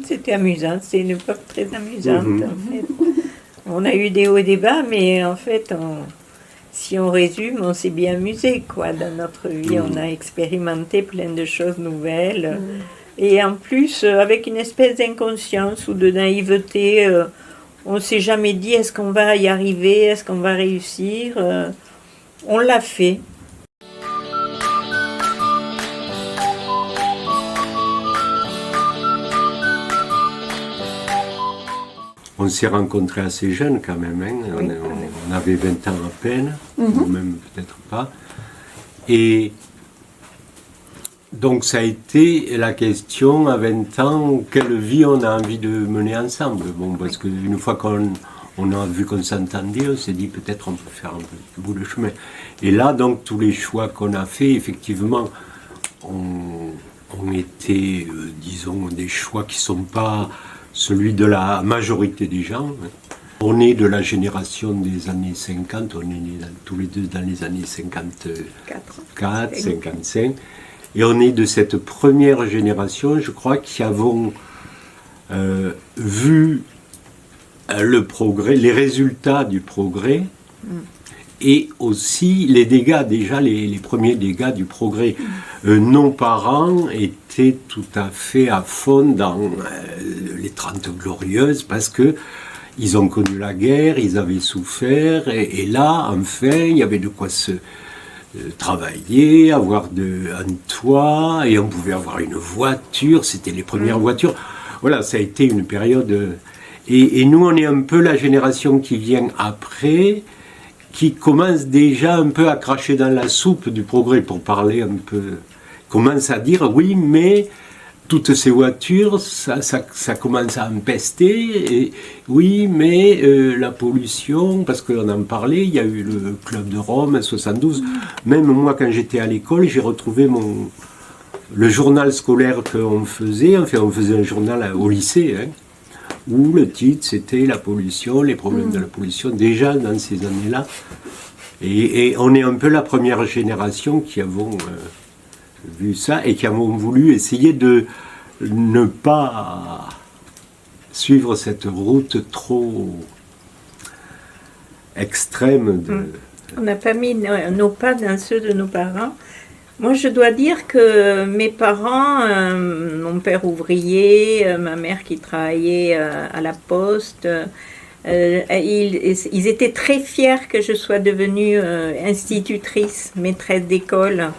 C'était amusant, c'est une époque très amusante en fait. On a eu des hauts et des bas, mais en fait, si on résume, on s'est bien amusé quoi. Dans notre vie, on a expérimenté plein de choses nouvelles. Et en plus, avec une espèce d'inconscience ou de naïveté, on ne s'est jamais dit est-ce qu'on va y arriver, est-ce qu'on va réussir. On l'a fait. On s'est rencontrés assez jeunes quand même, hein. Oui. On avait 20 ans à peine, ou même peut-être pas. Et donc ça a été la question à 20 ans, quelle vie on a envie de mener ensemble. Bon, parce qu'une fois qu'on a vu qu'on s'entendait, on s'est dit peut-être on peut faire un bout de chemin. Et là, donc, tous les choix qu'on a faits, effectivement, ont été, disons, des choix qui ne sont pas celui de la majorité des gens. On est de la génération des années 50, on est nés tous les deux dans les années 54, 55, et on est de cette première génération, je crois, qui avons vu le progrès, les résultats du progrès, et aussi les dégâts, déjà les premiers dégâts du progrès. Nos parents étaient tout à fait à fond dans les 30 glorieuses parce que ils ont connu la guerre, ils avaient souffert, et là, enfin, il y avait de quoi se travailler, avoir un toit, et on pouvait avoir une voiture, c'était les premières voitures. Voilà, ça a été une période... Et nous, on est un peu la génération qui vient après, qui commence déjà un peu à cracher dans la soupe du progrès, pour parler un peu, commence à dire oui, mais toutes ces voitures, ça commence à empester, et oui, mais la pollution, parce qu'on en parlait, il y a eu le Club de Rome en 72, même moi quand j'étais à l'école, j'ai retrouvé le journal scolaire qu'on faisait, enfin on faisait un journal au lycée, hein, où le titre c'était la pollution, les problèmes de la pollution, déjà dans ces années-là. Et on est un peu la première génération qui avons vu ça et qui avons voulu essayer de ne pas suivre cette route trop extrême. On n'a pas mis nos pas dans ceux de nos parents. Moi, je dois dire que mes parents, mon père ouvrier, ma mère qui travaillait à la poste, ils étaient très fiers que je sois devenue institutrice, maîtresse d'école.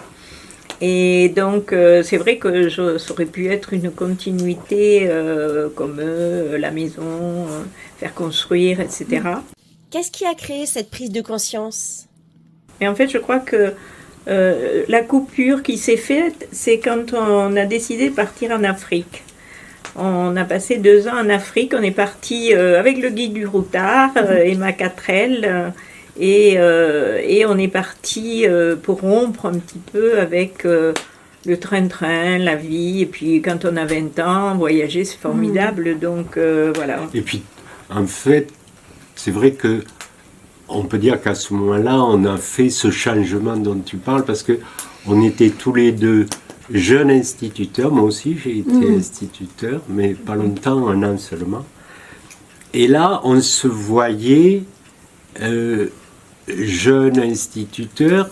Et donc, c'est vrai que ça aurait pu être une continuité comme la maison, faire construire, etc. Qu'est-ce qui a créé cette prise de conscience ? Et en fait, je crois que la coupure qui s'est faite, c'est quand on a décidé de partir en Afrique. On a passé 2 ans en Afrique, on est parti avec le guide du routard et ma 4L, et on est parti pour rompre un petit peu avec le train-train, la vie, et puis quand on a 20 ans, voyager c'est formidable, donc voilà. Et puis, en fait, c'est vrai que on peut dire qu'à ce moment-là, on a fait ce changement dont tu parles, parce que on était tous les deux jeunes instituteurs. Moi aussi, j'ai été instituteur, mais pas longtemps, 1 an seulement. Et là, on se voyait jeunes instituteurs.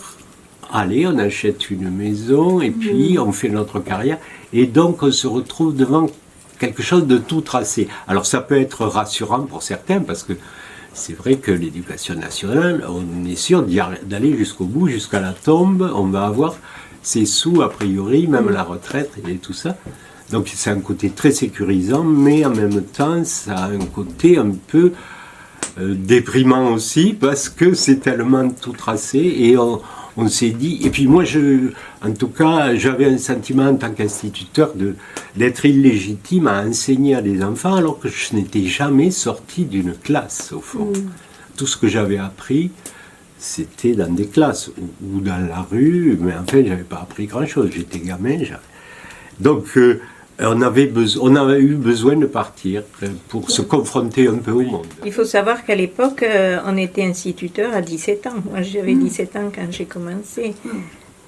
Allez, on achète une maison, et puis on fait notre carrière. Et donc, on se retrouve devant quelque chose de tout tracé. Alors, ça peut être rassurant pour certains, parce que c'est vrai que l'éducation nationale, on est sûr d'aller jusqu'au bout, jusqu'à la tombe, on va avoir ses sous a priori, même la retraite et tout ça. Donc c'est un côté très sécurisant, mais en même temps, ça a un côté un peu déprimant aussi, parce que c'est tellement tout tracé, et on s'est dit, et puis moi, en tout cas, j'avais un sentiment en tant qu'instituteur d'être illégitime à enseigner à des enfants, alors que je n'étais jamais sorti d'une classe, au fond. Tout ce que j'avais appris, c'était dans des classes, ou dans la rue, mais en fait, je n'avais pas appris grand-chose, j'étais gamin. Donc, on avait eu besoin de partir pour se confronter un peu au monde. Il faut savoir qu'à l'époque, on était instituteur à 17 ans. Moi, j'avais 17 ans quand j'ai commencé.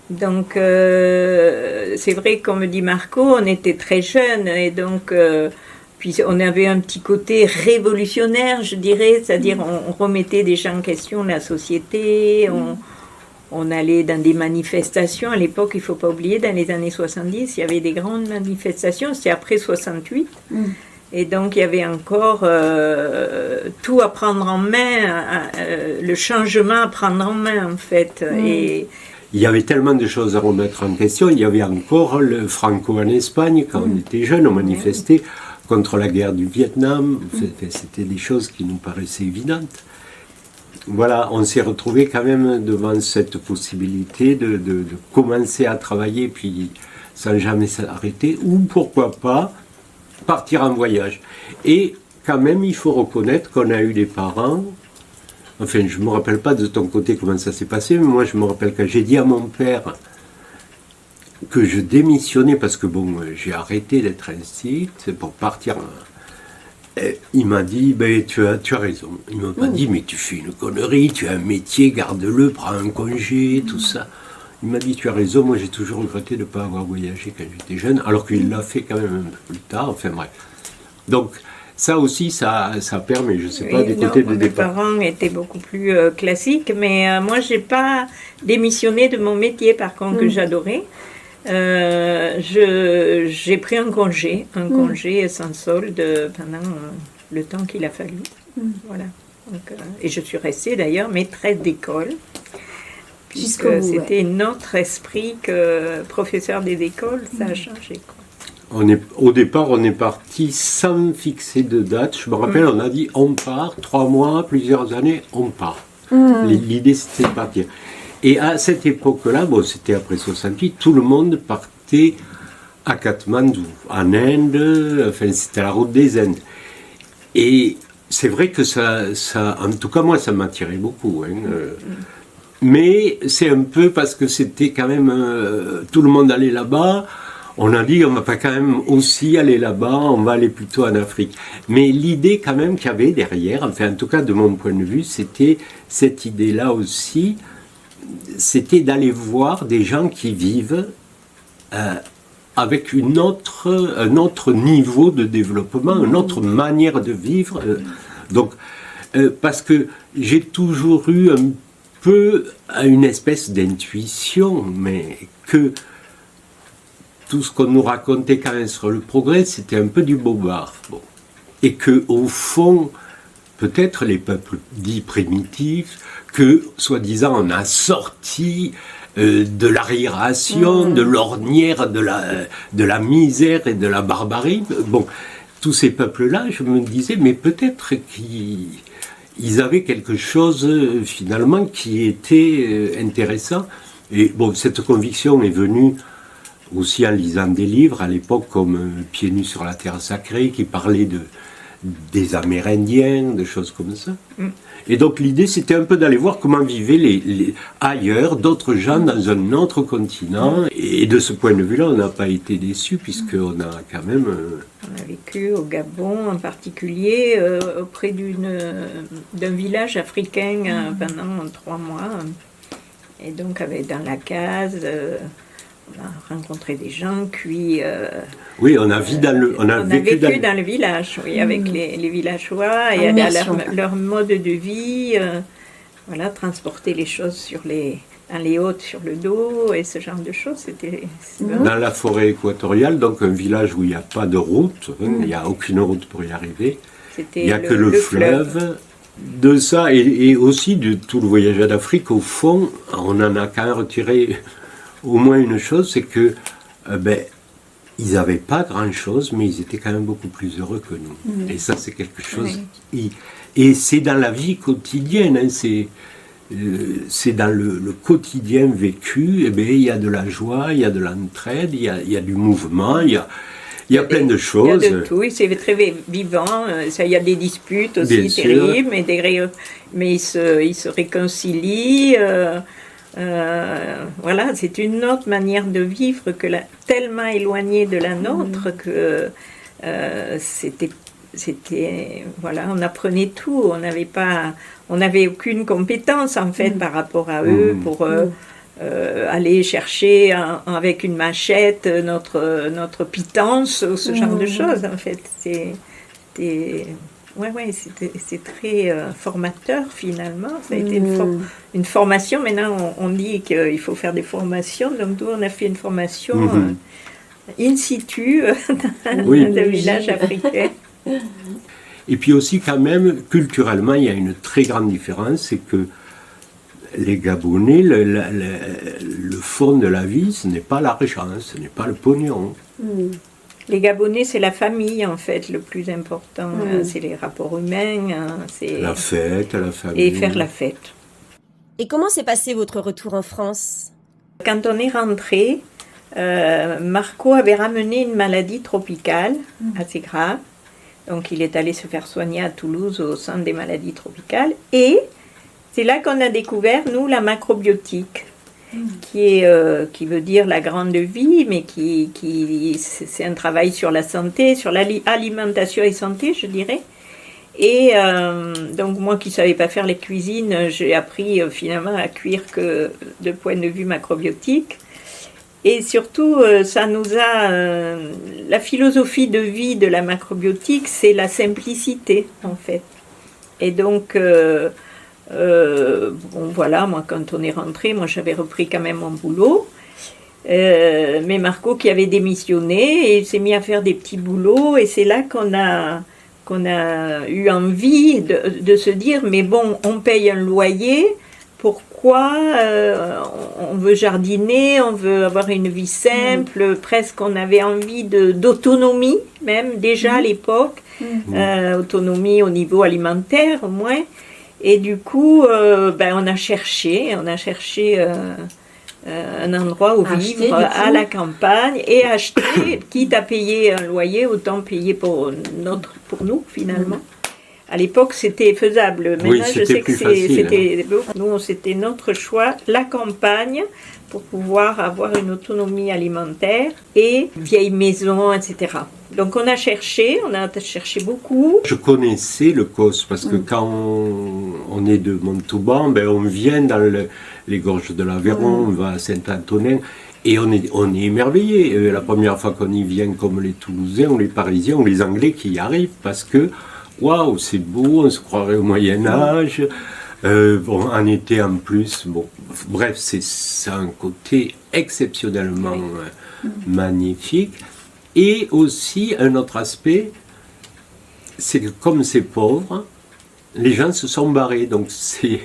Donc, c'est vrai, comme dit Marco, on était très jeunes. Et donc, Puis on avait un petit côté révolutionnaire, je dirais, c'est-à-dire on remettait déjà en question la société, on allait dans des manifestations. À l'époque, il ne faut pas oublier, dans les années 70, il y avait des grandes manifestations, c'était après 68. Et donc, il y avait encore tout à prendre en main, le changement à prendre en main, en fait. Et il y avait tellement de choses à remettre en question. Il y avait encore le Franco en Espagne, quand on était jeunes, on manifestait contre la guerre du Vietnam. C'était des choses qui nous paraissaient évidentes. Voilà, on s'est retrouvé quand même devant cette possibilité de commencer à travailler, puis sans jamais s'arrêter, ou pourquoi pas partir en voyage. Et quand même, il faut reconnaître qu'on a eu des parents, enfin, je ne me rappelle pas de ton côté comment ça s'est passé, mais moi je me rappelle quand j'ai dit à mon père que je démissionnais, parce que bon, j'ai arrêté d'être ainsi, c'est pour partir. Il m'a dit, ben, tu as raison. Il ne m'a pas dit, mais tu fais une connerie, tu as un métier, garde-le, prends un congé, tout ça. Il m'a dit, tu as raison, moi j'ai toujours regretté de ne pas avoir voyagé quand j'étais jeune, alors qu'il l'a fait quand même un peu plus tard, enfin bref. Donc, ça aussi, ça permet, je ne sais pas, du côté de départ. Mes parents étaient beaucoup plus classiques, mais moi, je n'ai pas démissionné de mon métier, par contre, que j'adorais. J'ai pris un congé sans solde pendant le temps qu'il a fallu. Voilà. Donc, et je suis restée d'ailleurs maîtresse d'école, puisque c'était notre esprit que professeur des écoles, ça a changé, quoi. Au départ, on est parti sans fixer de date. Je me rappelle, on a dit on part, 3 mois, plusieurs années, on part. L'idée, c'était de partir. Et à cette époque-là, bon, c'était après 68, tout le monde partait à Katmandou, en Inde, enfin c'était la route des Indes. Et c'est vrai que ça, en tout cas moi, ça m'attirait beaucoup. Mais c'est un peu parce que c'était quand même, tout le monde allait là-bas. On a dit, on ne va pas quand même aussi aller là-bas, on va aller plutôt en Afrique. Mais l'idée quand même qu'il y avait derrière, enfin en tout cas de mon point de vue, c'était cette idée-là aussi, c'était d'aller voir des gens qui vivent avec un autre niveau de développement, une autre manière de vivre. Donc, parce que j'ai toujours eu un peu une espèce d'intuition, mais que tout ce qu'on nous racontait quand même sur le progrès, c'était un peu du bobard. Bon. Et que au fond, peut-être les peuples dits primitifs, que soi-disant on a sorti de l'arriération, de l'ornière, de la misère et de la barbarie. Bon, tous ces peuples-là, je me disais, mais peut-être qu'ils avaient quelque chose finalement qui était intéressant. Et bon, cette conviction est venue aussi en lisant des livres à l'époque comme Pieds nus sur la terre sacrée, qui parlait des Amérindiens, de choses comme ça. Et donc l'idée c'était un peu d'aller voir comment vivaient ailleurs d'autres gens dans un autre continent. Et de ce point de vue-là, on n'a pas été déçus puisqu'on a quand même... On a vécu au Gabon en particulier, auprès d'un village africain pendant 3 mois. Et donc dans la case... on a rencontré des gens, puis... oui, on a vécu dans le village, oui, avec les villageois, et leur mode de vie, voilà, transporter les choses dans les hôtes sur le dos, et ce genre de choses, c'était... Dans la forêt équatoriale, donc un village où il n'y a pas de route, il n'y a aucune route pour y arriver, il n'y a que le fleuve. De ça, et aussi de tout le voyage en Afrique, au fond, on en a quand même retiré... au moins une chose, c'est que ils n'avaient pas grand-chose, mais ils étaient quand même beaucoup plus heureux que nous. Et ça, c'est quelque chose... Et c'est dans la vie quotidienne, hein, c'est dans le quotidien vécu, il y a de la joie, il y a de l'entraide, il y a du mouvement, il y a plein de choses. Il y a de tout, c'est très vivant, il y a des disputes aussi Bien terribles, mais ils se réconcilient... voilà, c'est une autre manière de vivre tellement éloignée de la nôtre que c'était voilà, on apprenait tout, on n'avait aucune compétence en fait par rapport à eux pour aller chercher avec une machette notre pitance ou ce genre de choses, en fait. C'est très formateur, finalement. Ça a été une formation. Maintenant, on dit qu'il faut faire des formations. Donc, nous, on a fait une formation in situ dans le village africain. Et puis aussi, quand même, culturellement, il y a une très grande différence, c'est que les Gabonais, le fond de la vie, ce n'est pas l'argent, ce n'est pas le pognon. Les Gabonais, c'est la famille, en fait, le plus important. C'est les rapports humains. C'est la fête, la famille. Et faire la fête. Et comment s'est passé votre retour en France? Quand on est rentré, Marco avait ramené une maladie tropicale assez grave. Donc il est allé se faire soigner à Toulouse au centre des maladies tropicales. Et c'est là qu'on a découvert, nous, la macrobiotique, qui veut dire la grande vie, mais c'est un travail sur la santé, sur l'alimentation et santé, je dirais. Et donc moi qui ne savais pas faire les cuisines, j'ai appris finalement à cuire que de point de vue macrobiotique. Et surtout, ça nous a... la philosophie de vie de la macrobiotique, c'est la simplicité, en fait. Et donc, voilà, moi, quand on est rentré, moi, j'avais repris quand même mon boulot. Mais Marco, qui avait démissionné, et s'est mis à faire des petits boulots. Et c'est là qu'on a eu envie de se dire, mais bon, on paye un loyer... Pourquoi on veut jardiner, on veut avoir une vie simple, presque on avait envie d'autonomie, même déjà à l'époque, autonomie au niveau alimentaire au moins. Et du coup, on a cherché un endroit où vivre à la campagne et acheter, quitte à payer un loyer, autant payer pour nous finalement. À l'époque, c'était faisable. Maintenant, je sais que c'était nous, c'était notre choix, la campagne, pour pouvoir avoir une autonomie alimentaire et vieille maison, etc. Donc, on a cherché beaucoup. Je connaissais le COS parce que quand on est de Montauban, on vient dans les gorges de l'Aveyron, on va à Saint-Antonin. Et on est émerveillé. La première fois qu'on y vient, comme les Toulousains ou les Parisiens ou les Anglais qui y arrivent, parce que waouh, c'est beau, on se croirait au Moyen-Âge. En été en plus, bref, c'est un côté exceptionnellement magnifique. Et aussi, un autre aspect, c'est que comme c'est pauvre, les gens se sont barrés. Donc, il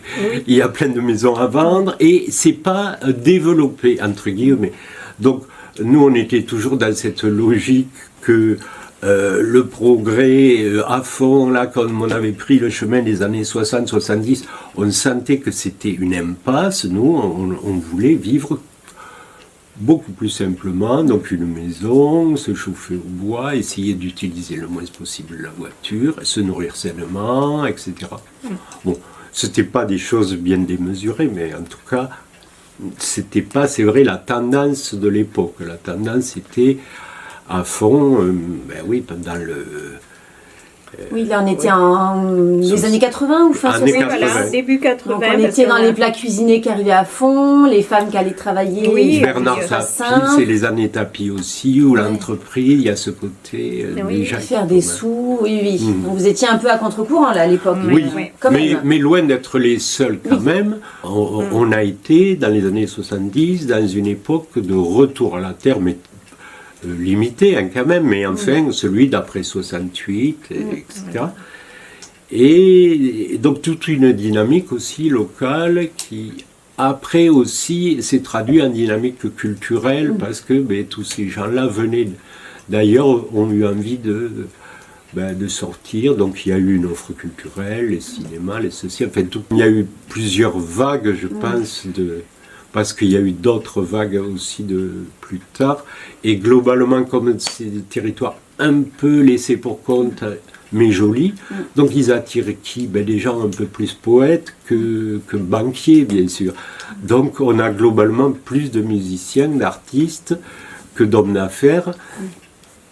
y a plein de maisons à vendre et c'est pas développé, entre guillemets. Donc, nous, on était toujours dans cette logique que le progrès à fond, là, comme on avait pris le chemin des années 60-70, on sentait que c'était une impasse. Nous, on voulait vivre beaucoup plus simplement, donc une maison, se chauffer au bois, essayer d'utiliser le moins possible la voiture, se nourrir sainement, etc. Bon, c'était pas des choses bien démesurées, mais en tout cas, c'était pas, c'est vrai, la tendance de l'époque. La tendance était à fond, pendant le... Oui, là on était en les années 80 ou fin 60. Voilà, début 80. Donc on était dans les plats cuisinés qui arrivaient à fond, les femmes qui allaient travailler. Oui, Bernard Tapie, c'est les années Tapie aussi, où l'entreprise, il y a ce côté déjà... Faire des sous, oui. Donc vous étiez un peu à contre-courant là à l'époque. Oui, mais loin d'être les seuls quand même. On a été, dans les années 70, dans une époque de retour à la terre, mais limité quand même, mais enfin celui d'après 68, etc. Et donc toute une dynamique aussi locale qui après aussi s'est traduite en dynamique culturelle parce que tous ces gens-là venaient d'ailleurs, ont eu envie de sortir, donc il y a eu une offre culturelle, les cinémas, les ceci, enfin tout. Il y a eu plusieurs vagues, je pense, parce qu'il y a eu d'autres vagues aussi de plus tard, et globalement, comme c'est des territoires un peu laissés pour compte, mais jolis, donc ils attirent qui? Des gens un peu plus poètes que banquiers, bien sûr. Donc on a globalement plus de musiciens, d'artistes, que d'hommes d'affaires,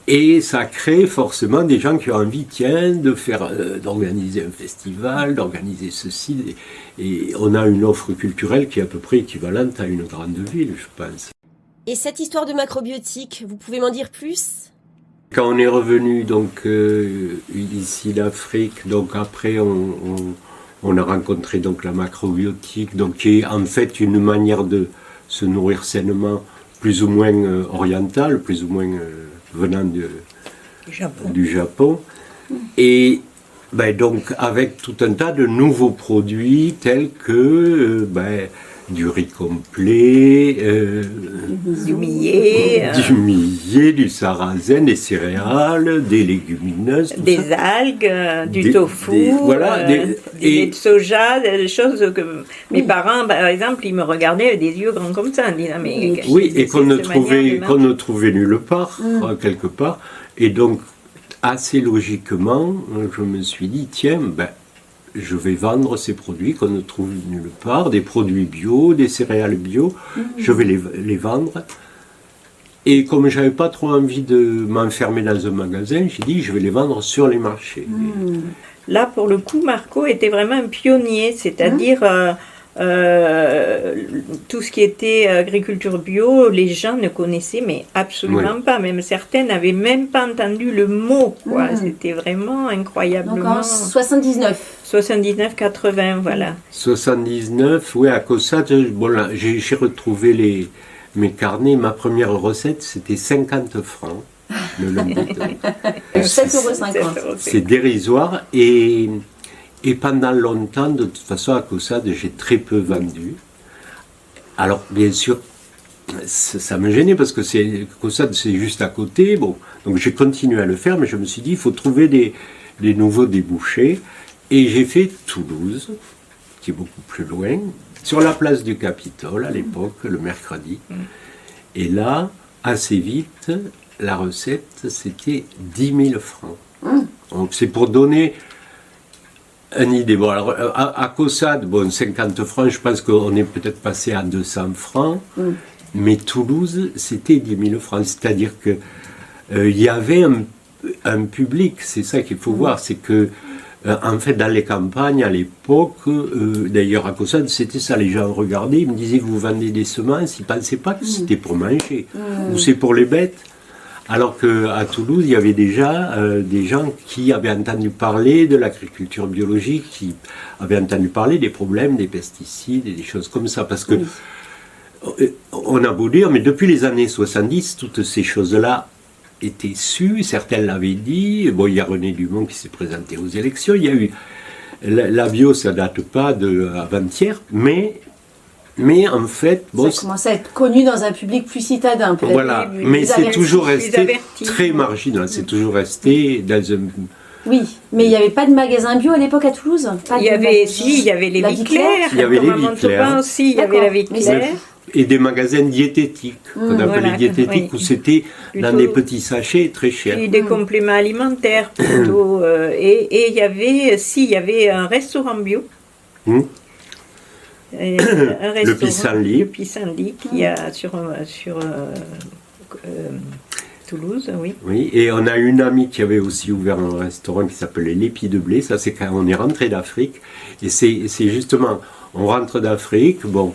Et ça crée forcément des gens qui ont envie, tiens, d'organiser un festival, d'organiser ceci. Et on a une offre culturelle qui est à peu près équivalente à une grande ville, je pense. Et cette histoire de macrobiotique, vous pouvez m'en dire plus? Quand on est revenu donc ici d'Afrique, donc après on a rencontré donc la macrobiotique, donc qui est en fait une manière de se nourrir sainement, plus ou moins orientale, plus ou moins venant du Japon. Et ben, donc avec tout un tas de nouveaux produits tels que du riz complet, du millet, du sarrasin, des céréales, des légumineuses, des ça. Algues, du tofu, des laits de soja, des choses que mes parents, par exemple, ils me regardaient avec des yeux grands comme ça, en disant mais oui, et qu'on ne trouvait nulle part, quelque part, et donc assez logiquement, je me suis dit tiens, je vais vendre ces produits qu'on ne trouve nulle part, des produits bio, des céréales bio, je vais les vendre. Et comme je n'avais pas trop envie de m'enfermer dans un magasin, j'ai dit je vais les vendre sur les marchés. Là, pour le coup, Marco était vraiment un pionnier, c'est-à-dire tout ce qui était agriculture bio, les gens ne connaissaient mais absolument pas. Même certains n'avaient même pas entendu le mot, quoi. C'était vraiment incroyablement... Donc en 79. 79-80, voilà. 79, oui, à Caussade, bon, là, j'ai retrouvé mes carnets. Ma première recette, c'était 50 francs. Le lamboutin. 7,50 €. C'est dérisoire. Et pendant longtemps, de toute façon, à Caussade, j'ai très peu vendu. Alors, bien sûr, ça me gênait parce que Caussade, c'est juste à côté. Bon, donc j'ai continué à le faire, mais je me suis dit, il faut trouver des nouveaux débouchés. Et j'ai fait Toulouse, qui est beaucoup plus loin, sur la place du Capitole, à l'époque, le mercredi. Et là, assez vite, la recette, c'était 10 000 francs. Donc c'est pour donner une idée. Bon, alors, à Caussade, 50 francs, je pense qu'on est peut-être passé à 200 francs. Mais Toulouse, c'était 10 000 francs. C'est-à-dire que il y avait un public, c'est ça qu'il faut voir, c'est que en fait, dans les campagnes, à l'époque, d'ailleurs à Caussade, c'était ça, les gens regardaient, ils me disaient, vous vendez des semences, ils ne pensaient pas que c'était pour manger, ou c'est pour les bêtes. Alors qu'à Toulouse, il y avait déjà des gens qui avaient entendu parler de l'agriculture biologique, qui avaient entendu parler des problèmes des pesticides et des choses comme ça. Parce que, on a beau dire, mais depuis les années 70, toutes ces choses-là étaient sues, certains l'avaient dit. Bon, il y a René Dumont qui s'est présenté aux élections, il y a eu... La bio, ça ne date pas d'avant-hier, mais en fait... Bon, ça commence à être connu dans un public plus citadin, peut-être. Voilà, mais c'est toujours resté très marginal, c'est toujours resté dans un... Oui, mais il n'y avait pas de magasin bio à l'époque à Toulouse. Il y avait les Vie Claire. Il y avait les Vie Claire. Aussi, il y avait la Vie Claire. Et des magasins diététiques, qu'on appelait diététiques, où c'était dans des petits sachets très chers. Et des compléments alimentaires plutôt. Et il y avait un restaurant bio. Le Pissenlit. Le Pissenlit qui a sur Toulouse, oui. Oui, et on a une amie qui avait aussi ouvert un restaurant qui s'appelait l'Épi de Blé. Ça, c'est quand on est rentré d'Afrique. Et c'est justement, on rentre d'Afrique, bon...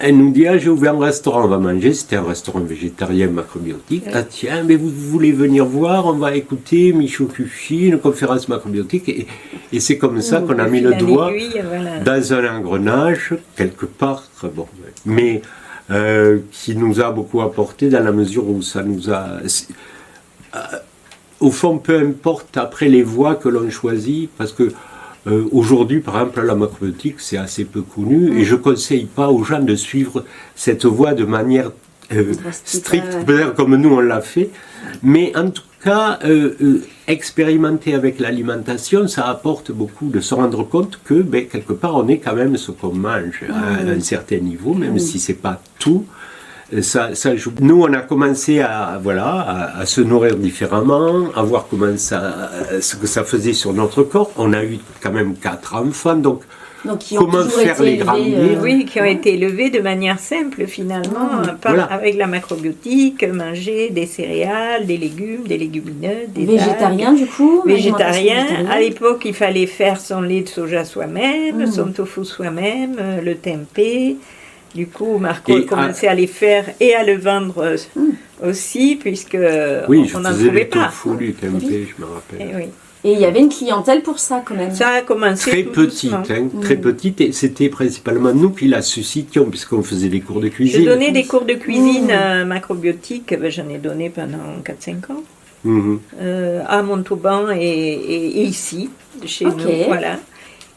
Elle nous dit, j'ai ouvert un restaurant, on va manger. C'était un restaurant végétarien macrobiotique. Ah tiens, mais vous voulez venir voir, on va écouter Michio Kushi, une conférence macrobiotique. Et c'est comme ça qu'on a mis le doigt dans un engrenage, quelque part, bon, mais qui nous a beaucoup apporté dans la mesure où ça nous a... au fond, peu importe après les voies que l'on choisit, parce que aujourd'hui, par exemple, la macrobiotique, c'est assez peu connu et je ne conseille pas aux gens de suivre cette voie de manière stricte, peut-être comme nous on l'a fait. Mais en tout cas, expérimenter avec l'alimentation, ça apporte beaucoup de se rendre compte que, quelque part, on est quand même ce qu'on mange à un certain niveau, même si ce n'est pas tout. Ça joue. Nous, on a commencé à se nourrir différemment, à voir ce que ça faisait sur notre corps. On a eu quand même 4 enfants, donc Donc qui ont comment toujours faire été les élevés, grandir. Oui, qui ont Comment été faire les grandir. Oui, qui ont été élevés de manière simple finalement, Voilà. avec la macrobiotique, manger des céréales, des légumes, des légumineuses, des végétariens algues. du coup. Végétarien. alimentation végétarienne. À l'époque, il fallait faire son lait de soja soi-même, son tofu soi-même, le tempeh. Du coup, Marco a Et commencé à les faire et à le vendre aussi, puisque Oui, je on n'en faisais trouvait du pas. tofu, du tempeh, je me rappelle. Et oui. Et il y avait une clientèle pour ça quand même. Ça a commencé Très tout petite, doucement. très petite, et c'était principalement nous qui la suscitions, puisqu'on faisait des cours de Je cuisine. donnais des cours de cuisine macrobiotique, j'en ai donné pendant 4-5 ans, Mhm. à Montauban et ici, chez Ok. nous. Voilà.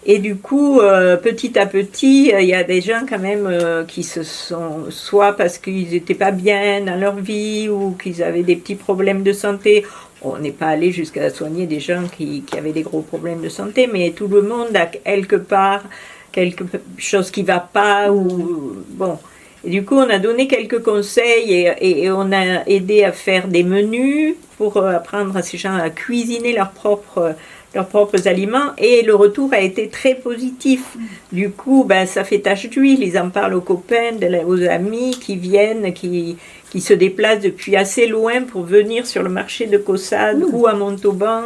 Et du coup, petit à petit, il y a des gens quand même qui se sont, soit parce qu'ils n'étaient pas bien dans leur vie ou qu'ils avaient des petits problèmes de santé. On n'est pas allé jusqu'à soigner des gens qui avaient des gros problèmes de santé, mais tout le monde a quelque part quelque chose qui ne va pas. Ou, bon. Et du coup, on a donné quelques conseils et on a aidé à faire des menus pour apprendre à ces gens à cuisiner leurs propres aliments, et le retour a été très positif. Du coup, ça fait tache d'huile, ils en parlent aux copains, aux amis qui viennent, qui se déplacent depuis assez loin pour venir sur le marché de Caussade ou à Montauban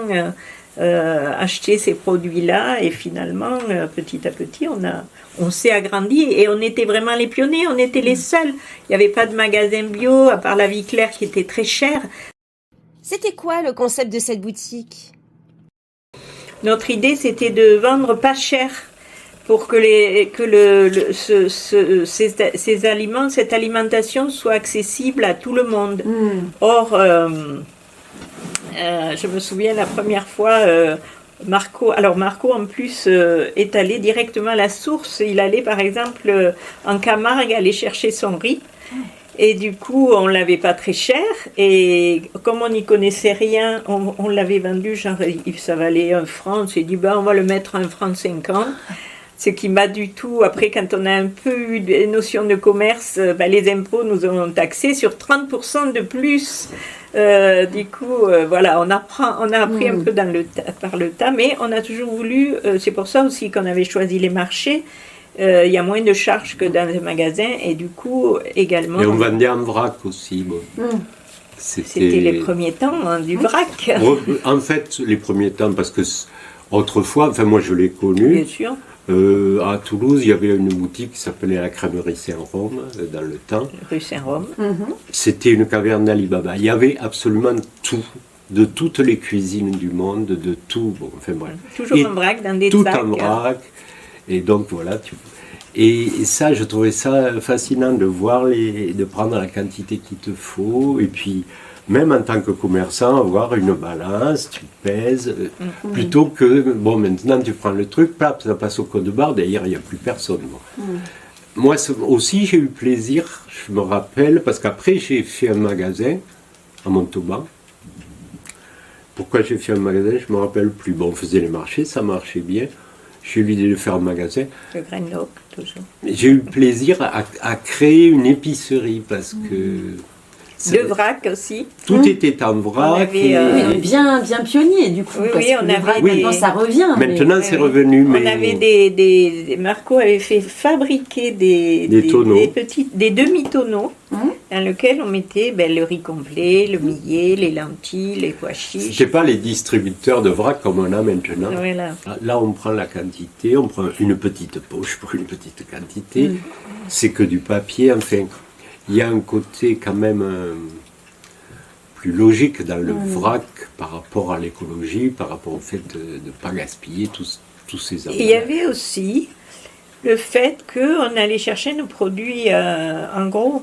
acheter ces produits-là, et finalement, petit à petit, on s'est agrandi et on était vraiment les pionniers, on était les seuls. Il n'y avait pas de magasin bio, à part la Vie Claire qui était très chère. C'était quoi le concept de cette boutique? Notre idée, c'était de vendre pas cher pour que ces aliments, cette alimentation soit accessible à tout le monde. Or, je me souviens la première fois, Marco en plus est allé directement à la source. Il allait par exemple en Camargue aller chercher son riz. Et du coup, on ne l'avait pas très cher. Et comme on n'y connaissait rien, on l'avait vendu, genre, ça valait 1 franc. On s'est dit, on va le mettre à 1 franc 50. Ce qui m'a du tout, après, quand on a un peu eu des notions de commerce, les impôts nous ont taxés sur 30% de plus. Du coup, voilà, on a appris un peu par le tas, mais on a toujours voulu, c'est pour ça aussi qu'on avait choisi les marchés. Il y a moins de charges que dans les magasins, et du coup également. Et on vendait en vrac aussi. Bon. C'était les premiers temps du vrac. En fait, les premiers temps, parce que autrefois, enfin moi je l'ai connu. Bien sûr. À Toulouse, il y avait une boutique qui s'appelait la Crèmerie Saint-Rome, dans le temps. Rue Saint-Rome. C'était une caverne d'Alibaba. Il y avait absolument tout, de toutes les cuisines du monde, de tout. Bon, enfin bref. Toujours en vrac, dans des tout sacs. Tout en vrac. Et donc voilà. Et ça, je trouvais ça fascinant de voir de prendre la quantité qu'il te faut. Et puis, même en tant que commerçant, avoir une balance, tu pèses, plutôt que, bon, maintenant tu prends le truc, plap, ça passe au code barre, d'ailleurs il n'y a plus personne. Moi aussi, j'ai eu plaisir, je me rappelle, parce qu'après j'ai fait un magasin à Montauban. Pourquoi j'ai fait un magasin, je ne me rappelle plus. Bon, on faisait les marchés, ça marchait bien. J'ai eu l'idée de faire un magasin. Le Grenoble, toujours. J'ai eu plaisir à créer une épicerie parce que... De vrac aussi. Tout était en vrac. Oui, bien pionnier du coup. Oui, parce oui, que on le avait vrac, des- maintenant ça revient. Maintenant c'est revenu, mais... On avait Marco avait fait fabriquer des tonneaux. des demi-tonneaux dans lesquels on mettait le riz complet, le millet, les lentilles, les pois chiches. C'était pas les distributeurs de vrac comme on a maintenant. Voilà. Là, on prend la quantité, on prend une petite poche pour une petite quantité. C'est que du papier, enfin... Il y a un côté quand même plus logique dans le vrac par rapport à l'écologie, par rapport au fait de ne pas gaspiller tous ces Et il y avait aussi le fait qu'on allait chercher nos produits en gros.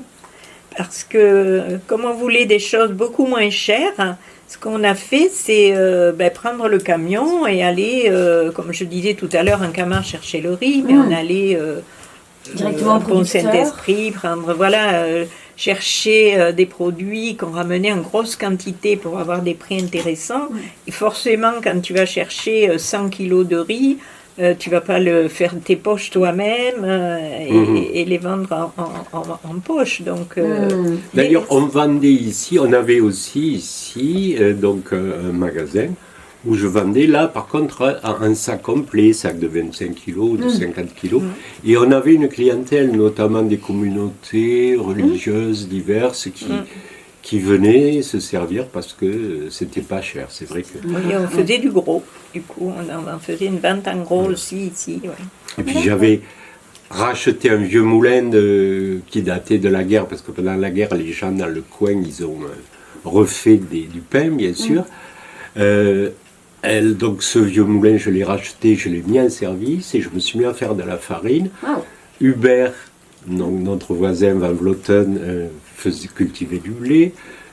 Parce que comme on voulait des choses beaucoup moins chères, ce qu'on a fait, c'est prendre le camion et aller, comme je disais tout à l'heure, en Camargue chercher le riz, mais on allait... Directement au bon producteur. Saint-Esprit, chercher des produits qu'on ramenait en grosse quantité pour avoir des prix intéressants. Et forcément, quand tu vas chercher 100 kilos de riz, tu vas pas faire tes poches toi-même et les vendre en poche. Donc, D'ailleurs, on vendait ici, on avait aussi ici donc un magasin où je vendais là, par contre, un sac complet, sac de 25 kilos, de 50 kilos. Et on avait une clientèle, notamment des communautés religieuses diverses qui venaient se servir parce que c'était pas cher. C'est vrai que... Oui, on faisait du gros. Du coup, on faisait une vente en gros aussi ici. Ouais. Et puis j'avais racheté un vieux moulin qui datait de la guerre, parce que pendant la guerre, les gens dans le coin, ils ont refait du pain, bien sûr. Donc ce vieux moulin, je l'ai racheté, je l'ai mis en service et je me suis mis à faire de la farine. Wow. Hubert, donc notre voisin Van Vloten, faisait cultiver du blé.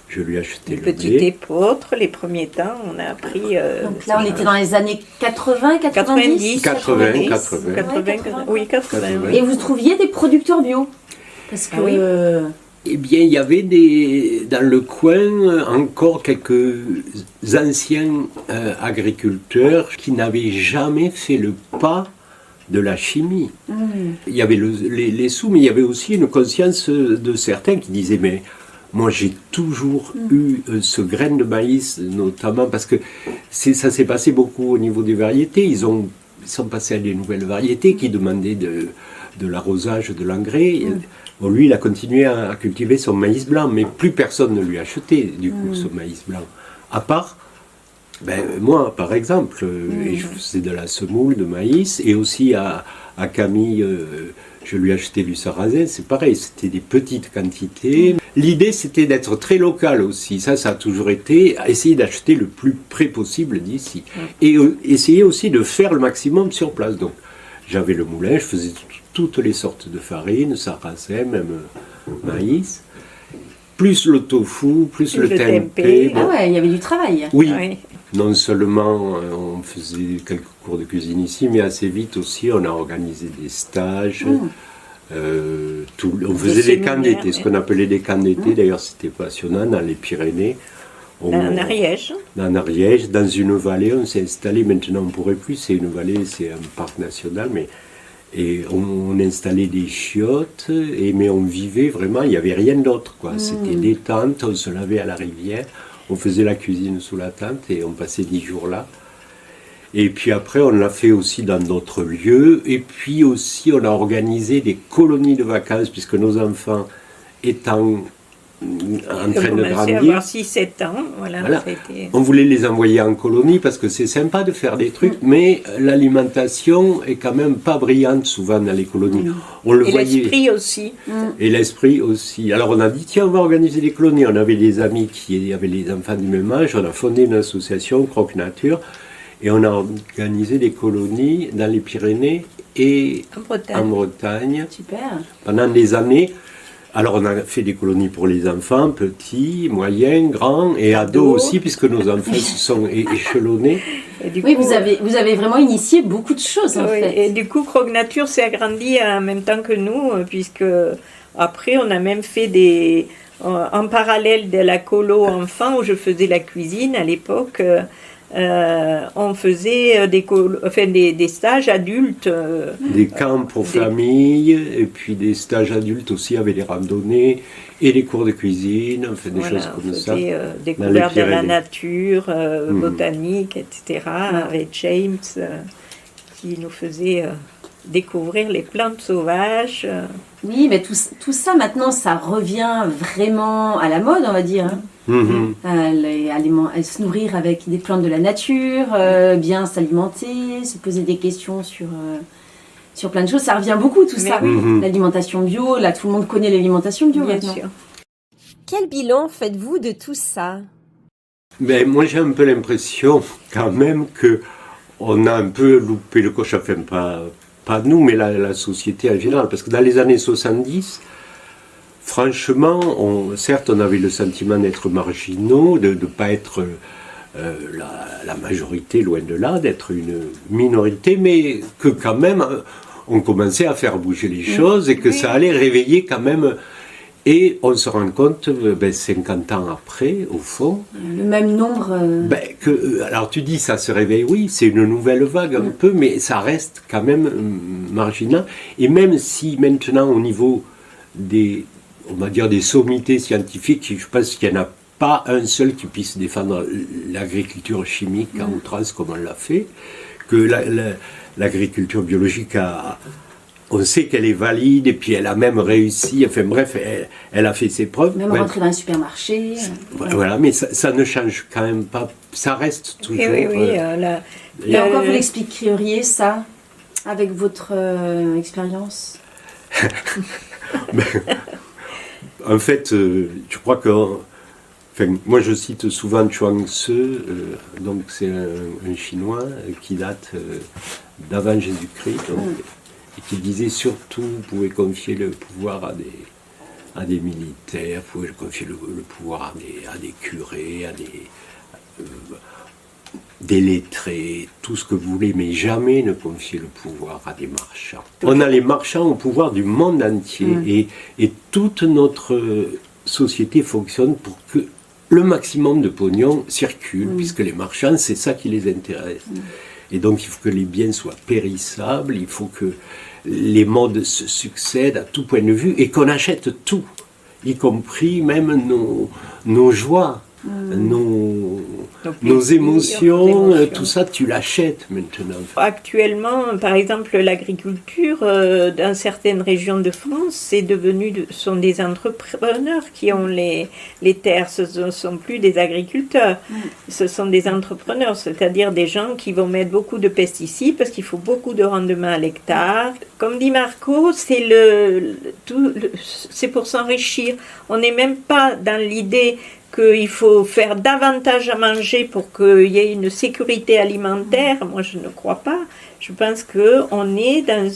Je lui ai acheté Une le petite blé. épeautre, les premiers temps, on a appris... Donc là, on était dans les années 80, 90 80. Oui, 80. Et vous trouviez des producteurs bio? Parce que... oui. Eh bien, il y avait dans le coin encore quelques anciens agriculteurs qui n'avaient jamais fait le pas de la chimie. Il y avait les sous, mais il y avait aussi une conscience de certains qui disaient, mais moi j'ai toujours eu ce grain de maïs, notamment parce que ça s'est passé beaucoup au niveau des variétés. Ils sont passés à des nouvelles variétés qui demandaient de l'arrosage, de l'engrais. Bon, lui, il a continué à cultiver son maïs blanc, mais plus personne ne lui achetait, du coup, ce maïs blanc. À part, moi, par exemple, et je faisais de la semoule de maïs, et aussi à Camille, je lui achetais du sarrasin, c'est pareil, c'était des petites quantités. L'idée, c'était d'être très local aussi, ça a toujours été, essayer d'acheter le plus près possible d'ici. Et essayer aussi de faire le maximum sur place. Donc, j'avais le moulin, je faisais toutes les sortes de farines, sarrasin, même maïs, plus le tofu, plus le tempeh. Ah ouais, il y avait du travail. Oui, Oui. non seulement on faisait quelques cours de cuisine ici, mais assez vite aussi on a organisé des stages. On faisait des camps d'été, ce qu'on appelait des camps d'été. D'ailleurs, c'était passionnant dans les Pyrénées. En Ariège. En Ariège, dans une vallée, on s'est installé. Maintenant, on ne pourrait plus. C'est une vallée, c'est un parc national, et on installait des chiottes, mais on vivait vraiment, il n'y avait rien d'autre, quoi. C'était des tentes, on se lavait à la rivière, on faisait la cuisine sous la tente et on passait 10 jours là. Et puis après, on l'a fait aussi dans d'autres lieux, et puis aussi on a organisé des colonies de vacances, puisque nos enfants étant en train de à grandir, avoir 6-7 ans. Voilà. on voulait les envoyer en colonie parce que c'est sympa de faire des trucs, mais l'alimentation est quand même pas brillante souvent dans les colonies. On le Et voyait. l'esprit aussi. Et l'esprit aussi. Alors on a dit, tiens, on va organiser des colonies. On avait des amis qui avaient les enfants du même âge, on a fondé une association, Croque Nature, et on a organisé des colonies dans les Pyrénées et en Bretagne. Super. Pendant des années. Alors on a fait des colonies pour les enfants, petits, moyens, grands et ados aussi, puisque nos enfants se sont échelonnés. Oui, vous avez vraiment initié beaucoup de choses en fait. Et du coup, Croque Nature s'est agrandi en même temps que nous, puisque après on a même fait en parallèle de la colo enfant où je faisais la cuisine à l'époque. On faisait des stages adultes. Des camps pour familles, et puis des stages adultes aussi avec des randonnées et des cours de cuisine, on fait des choses comme ça. Découverte de la nature, botanique, etc. Avec James qui nous faisait découvrir les plantes sauvages. Oui, mais tout ça maintenant, ça revient vraiment à la mode, on va dire. Hein. À se nourrir avec des plantes de la nature, bien s'alimenter, se poser des questions sur plein de choses. Ça revient beaucoup tout ça. L'alimentation bio, là tout le monde connaît l'alimentation bio Bien maintenant. sûr. Quel bilan faites-vous de tout ça? Mais moi j'ai un peu l'impression quand même que on a un peu loupé le coche, enfin pas nous, mais la société en général, parce que dans les années 70, franchement, certes, on avait le sentiment d'être marginaux, de ne pas être la majorité, loin de là, d'être une minorité, mais que quand même, on commençait à faire bouger les choses et que ça allait réveiller quand même. Et on se rend compte, 50 ans après, au fond... Le même nombre... alors tu dis, ça se réveille, oui, c'est une nouvelle vague un peu, mais ça reste quand même marginal. Et même si maintenant, au niveau des sommités scientifiques, je pense qu'il n'y en a pas un seul qui puisse défendre l'agriculture chimique à outrance comme on l'a fait, que l'agriculture biologique on sait qu'elle est valide et puis elle a même réussi, enfin bref, elle a fait ses preuves. Même rentrer dans un supermarché. Voilà, mais ça ne change quand même pas, ça reste toujours... Et encore, vous l'expliqueriez ça, avec votre expérience? En fait, je crois que... Enfin, moi, je cite souvent Chuang Tzu, donc c'est un Chinois qui date d'avant Jésus-Christ, et qui disait surtout, vous pouvez confier le pouvoir à des militaires, vous pouvez confier le pouvoir à des curés, à des lettrés, tout ce que vous voulez, mais jamais ne confier le pouvoir à des marchands. On a les marchands au pouvoir du monde entier, et toute notre société fonctionne pour que le maximum de pognon circule, puisque les marchands, c'est ça qui les intéresse. Et donc il faut que les biens soient périssables, il faut que les modes se succèdent à tout point de vue, et qu'on achète tout, y compris même nos joies. Nos émotions, tout ça, tu l'achètes maintenant. Actuellement, par exemple, l'agriculture dans certaines régions de France, sont des entrepreneurs qui ont les terres. Ce ne sont plus des agriculteurs, ce sont des entrepreneurs, c'est-à-dire des gens qui vont mettre beaucoup de pesticides parce qu'il faut beaucoup de rendement à l'hectare. Comme dit Marco, c'est pour s'enrichir. On n'est même pas dans l'idée qu'il faut faire davantage à manger pour qu'il y ait une sécurité alimentaire. Moi, je ne crois pas. Je pense qu'on est dans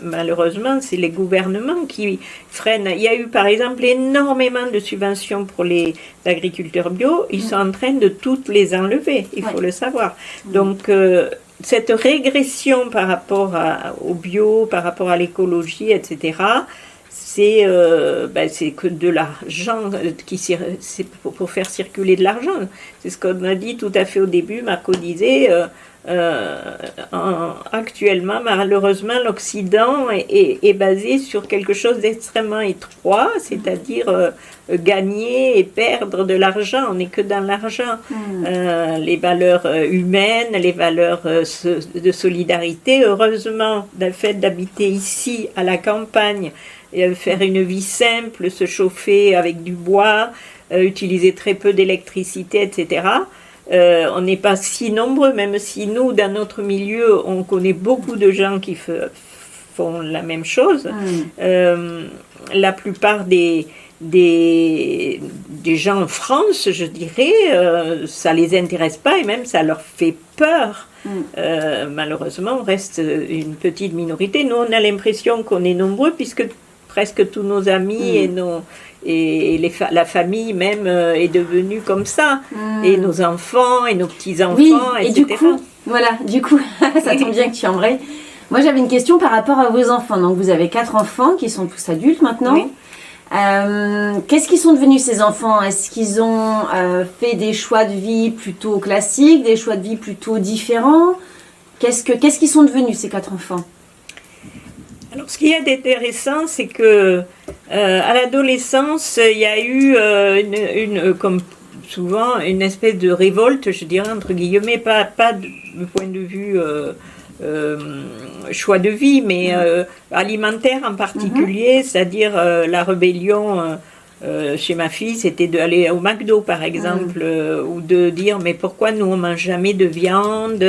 malheureusement, c'est les gouvernements qui freinent. Il y a eu, par exemple, énormément de subventions pour les agriculteurs bio. Ils sont en train de toutes les enlever, il faut le savoir. Donc, cette régression par rapport au bio, par rapport à l'écologie, etc., c'est que de l'argent, c'est pour faire circuler de l'argent. C'est ce qu'on a dit tout à fait au début. Marco disait, actuellement, malheureusement, l'Occident est basé sur quelque chose d'extrêmement étroit, c'est-à-dire gagner et perdre de l'argent. On n'est que dans l'argent. Les valeurs humaines, les valeurs de solidarité. Heureusement, le fait d'habiter ici, à la campagne, et faire une vie simple, se chauffer avec du bois, utiliser très peu d'électricité, etc. On n'est pas si nombreux, même si nous, dans notre milieu, on connaît beaucoup de gens qui font la même chose. La plupart des gens en France, je dirais, ça les intéresse pas et même ça leur fait peur. Malheureusement, on reste une petite minorité. Nous, on a l'impression qu'on est nombreux puisque presque tous nos amis la famille même est devenue comme ça. Et nos enfants et nos petits-enfants, etc. Du coup, ça tombe bien que tu embrayes. Moi, j'avais une question par rapport à vos enfants. Donc, vous avez 4 enfants qui sont tous adultes maintenant. Oui. Qu'est-ce qu'ils sont devenus ces enfants? Est-ce qu'ils ont fait des choix de vie plutôt classiques, des choix de vie plutôt différents? Qu'est-ce qu'ils sont devenus ces 4 enfants? Alors, ce qu'il y a d'intéressant, c'est que à l'adolescence, il y a eu comme souvent, une espèce de révolte, je dirais entre guillemets, pas du point de vue choix de vie, mais alimentaire en particulier, c'est-à-dire la rébellion. Chez ma fille, c'était d'aller au McDo, par exemple, ou de dire mais pourquoi nous on mange jamais de viande.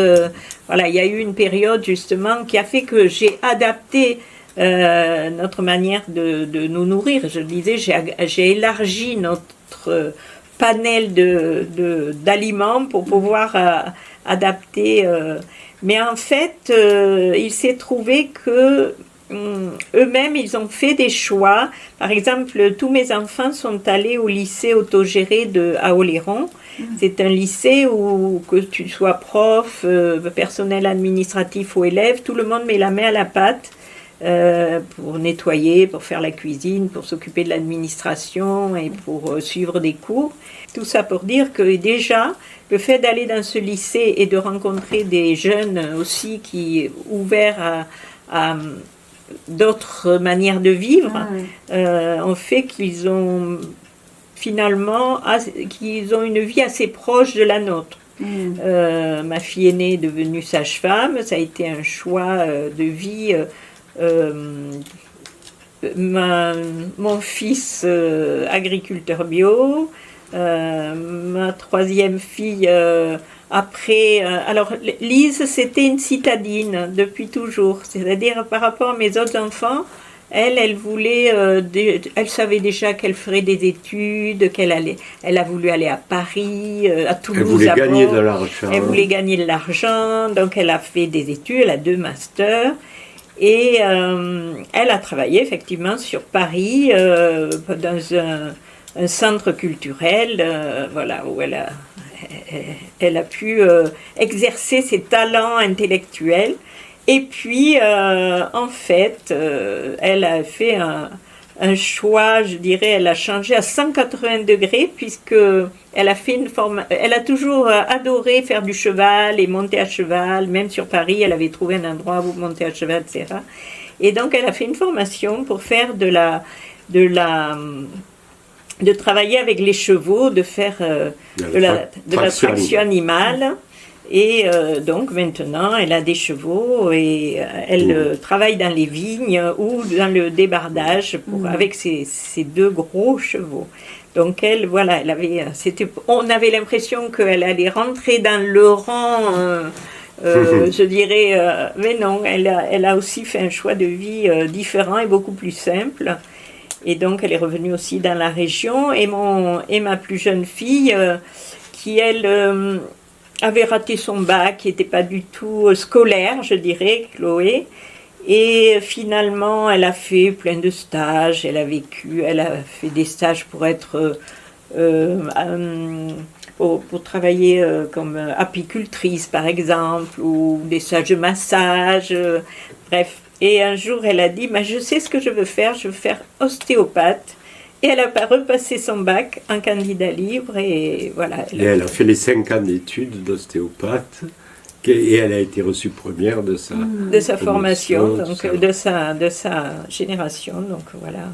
Voilà, il y a eu une période justement qui a fait que j'ai adapté notre manière de nous nourrir. Je disais, j'ai élargi notre panel d'aliments pour pouvoir adapter. Mais en fait, il s'est trouvé que eux-mêmes, ils ont fait des choix. Par exemple, tous mes enfants sont allés au lycée autogéré à Oléron. C'est un lycée où, que tu sois prof, personnel administratif ou élève, tout le monde met la main à la pâte pour nettoyer, pour faire la cuisine, pour s'occuper de l'administration et pour suivre des cours. Tout ça pour dire que déjà, le fait d'aller dans ce lycée et de rencontrer des jeunes aussi qui ouverts à d'autres manières de vivre ont fait qu'ils ont finalement, qu'ils ont une vie assez proche de la nôtre. Ma fille aînée est devenue sage-femme, ça a été un choix de vie. Mon fils agriculteur bio, ma troisième fille après. Alors Lise, c'était une citadine depuis toujours, c'est-à-dire par rapport à mes autres enfants. Elle voulait, elle savait déjà qu'elle ferait des études, elle a voulu aller à Paris, à Toulouse. Elle voulait gagner de l'argent. Elle voulait gagner de l'argent, donc elle a fait des études, elle a 2 masters. Et elle a travaillé effectivement sur Paris, dans un centre culturel, voilà, où elle a pu exercer ses talents intellectuels. Et puis, en fait, elle a fait un choix, je dirais, elle a changé à 180 degrés, puisque elle a toujours adoré faire du cheval et monter à cheval. Même sur Paris, elle avait trouvé un endroit où monter à cheval, etc. Et donc, elle a fait une formation pour faire de travailler avec les chevaux, de faire de la traction animale. Et donc maintenant, elle a des chevaux et elle travaille dans les vignes ou dans le débardage avec ses 2 gros chevaux. Donc elle, voilà, on avait l'impression qu'elle allait rentrer dans le rang, je dirais, mais non, elle a aussi fait un choix de vie différent et beaucoup plus simple. Et donc elle est revenue aussi dans la région. Et ma plus jeune fille, qui elle avait raté son bac, qui n'était pas du tout scolaire, je dirais, Chloé. Et finalement, elle a fait plein de stages, elle a fait des stages pour être, pour travailler comme apicultrice, par exemple, ou des stages de massage, bref. Et un jour, elle a dit, je sais ce que je veux faire ostéopathe. Et elle a repassé son bac en candidat libre et voilà. Elle a fait les 5 ans d'études d'ostéopathe et elle a été reçue première de sa formation, donc de sa génération. Donc voilà.